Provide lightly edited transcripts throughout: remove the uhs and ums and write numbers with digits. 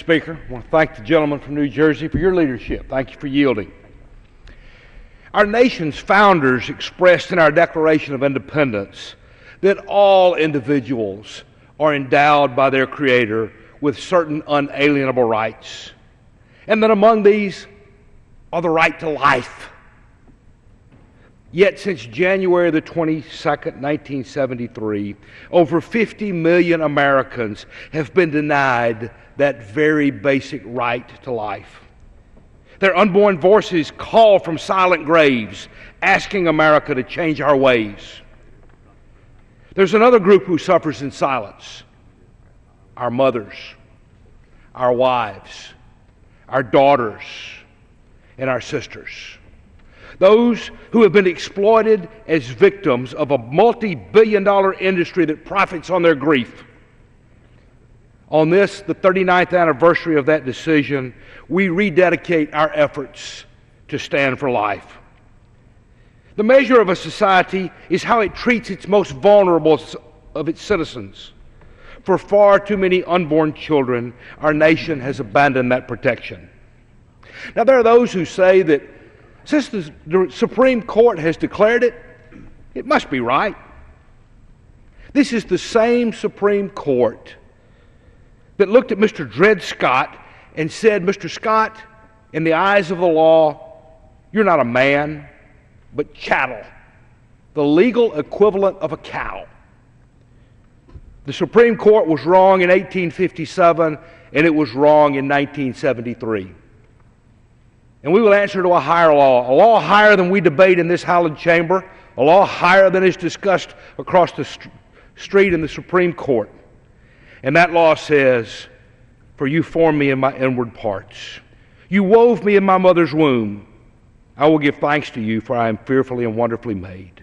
Speaker. I want to thank the gentleman from New Jersey for your leadership. Thank you for yielding. Our nation's founders expressed in our Declaration of Independence that all individuals are endowed by their Creator with certain unalienable rights, and that among these are the right to life. Yet since January the 22nd, 1973, over 50 million Americans have been denied that very basic right to life. Their unborn voices call from silent graves, asking America to change our ways. There's another group who suffers in silence: our mothers, our wives, our daughters, and our sisters. Those who have been exploited as victims of a multi-billion-dollar industry that profits on their grief. On this, the 39th anniversary of that decision, we rededicate our efforts to stand for life. The measure of a society is how it treats its most vulnerable of its citizens. For far too many unborn children, our nation has abandoned that protection. Now, there are those who say that since the Supreme Court has declared it, it must be right. This is the same Supreme Court that looked at Mr. Dred Scott and said, "Mr. Scott, in the eyes of the law, you're not a man, but chattel, the legal equivalent of a cow." The Supreme Court was wrong in 1857, and it was wrong in 1973. And we will answer to a law higher than we debate in this hallowed chamber, a law higher than is discussed across the street in the Supreme Court. And that law says, "For you formed me in my inward parts. You wove me in my mother's womb. I will give thanks to you, for I am fearfully and wonderfully made.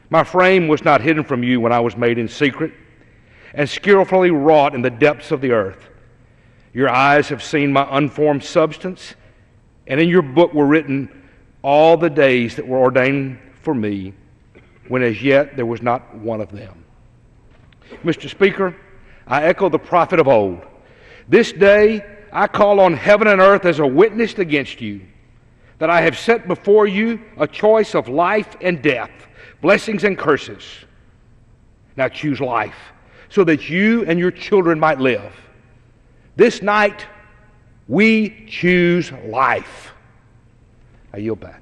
My frame was not hidden from you when I was made in secret and skillfully wrought in the depths of the earth. Your eyes have seen my unformed substance, and in your book were written all the days that were ordained for me, when as yet there was not one of them." Mr. Speaker, I echo the prophet of old. This day I call on heaven and earth as a witness against you, that I have set before you a choice of life and death, blessings and curses. Now choose life, so that you and your children might live. This night, we choose life. I yield back.